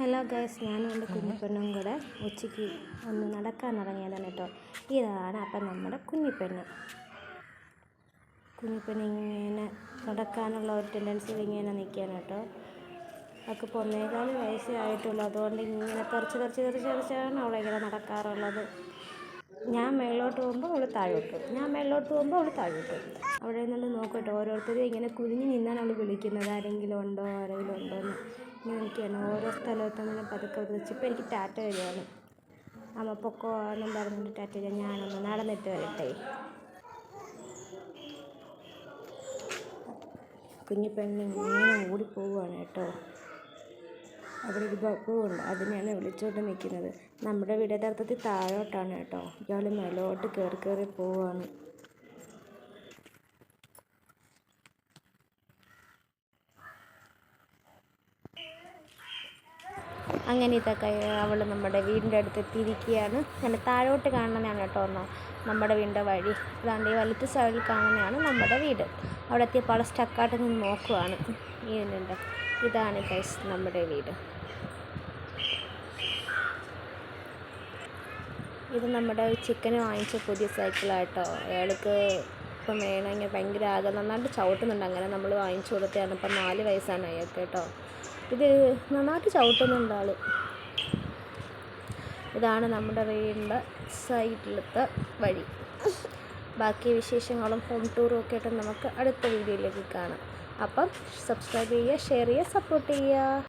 Hello guys, ഞാനും എൻ്റെ കുഞ്ഞിപ്പെണ്ണും കൂടെ ഉച്ചയ്ക്ക് ഒന്ന് നടക്കാനിറങ്ങിയതാണ് കേട്ടോ. ഇതാണ് അപ്പം നമ്മുടെ കുഞ്ഞിപ്പെണ്ണ് ഇങ്ങനെ നടക്കാനുള്ള ഒരു ടെൻഡൻസിയിൽ ഇങ്ങനെ നിൽക്കുകയാണ് കേട്ടോ. അവൾക്ക് 1.25 വയസ്സേ ആയിട്ടുള്ളൂ. അതുകൊണ്ട് ഇങ്ങനെ തെറിച്ചാണ് അവളിങ്ങനെ നടക്കാറുള്ളത്. ഞാൻ മേളിലോട്ട് പോകുമ്പോൾ അവൾ താഴോട്ട്, അവിടെ നിന്നുകൊണ്ട് നോക്കട്ടെ. ഓരോരുത്തരും ഇങ്ങനെ കുനിഞ്ഞ് നിന്നാണ് അവൾ വിളിക്കുന്നത്, ആരെങ്കിലും ഉണ്ടോ എന്ന്. ഇങ്ങനെ എനിക്കാണ് ഓരോ സ്ഥലത്തും പതുക്കെ വെച്ചപ്പോൾ എനിക്ക് ടാറ്റ വരികയാണ്. അമ്മ പൊക്കോ എന്നും പറഞ്ഞിട്ട് ടാറ്റ വരിക. ഞാനൊന്ന് നടന്നിട്ട് വരട്ടെ. കുഞ്ഞിപ്പെണ്ണ് ഇങ്ങനെ ഓടിപ്പോവുകയാണ് കേട്ടോ. അവിടെ ഒരു ബബ്ബുണ്ട്, അതിനെയാണ് വിളിച്ചുകൊണ്ട് നിൽക്കുന്നത്. നമ്മുടെ വീട് യഥാർത്ഥത്തിൽ താഴോട്ടാണ് കേട്ടോ. ഇയാൾ മേലോട്ട് കയറി പോവുകയാണ്. അങ്ങനെ ഇതൊക്കെ അവൾ നമ്മുടെ വീടിൻ്റെ അടുത്ത് എത്തിയിരിക്കുകയാണ്. അങ്ങനെ താഴോട്ട് കാണുന്നതാണ് കേട്ടോ നമ്മുടെ വീടിൻ്റെ വഴി. അതാണ്ട് ഈ വലത്ത് സൈഡിൽ കാണുന്നതാണ് നമ്മുടെ വീട്. അവിടെ എത്തിയപ്പോൾ അവൾ സ്റ്റക്കായിട്ട് നിന്ന് നോക്കുവാണ്. ഇതാണ് ഗൈസ് നമ്മുടെ വീട്. ഇത് നമ്മുടെ ചിക്കന് വാങ്ങിച്ച പുതിയ സൈക്കിളാട്ടോ. അയാൾക്ക് ഇപ്പം വേണമെങ്കിൽ ഭയങ്കര നന്നായിട്ട് ചവിട്ടുന്നുണ്ട്. അങ്ങനെ നമ്മൾ വാങ്ങിച്ചു കൊടുത്തതാണ്. ഇപ്പം 4 വയസ്സാണ് അയാൾക്ക് കേട്ടോ. ഇത് നന്നായിട്ട് ചവിട്ടുന്നുണ്ട് ആൾ. ഇതാണ് നമ്മുടെ വീടിൻ്റെ സൈഡിലത്തെ വഴി. ബാക്കി വിശേഷങ്ങളും ഹോം ടൂറും ഒക്കെ ആയിട്ട് നമുക്ക് അടുത്ത വീഡിയോയിലേക്ക് കാണാം. അപ്പം സബ്സ്ക്രൈബ് ചെയ്യുക, ഷെയർ ചെയ്യുക, സപ്പോർട്ട് ചെയ്യുക.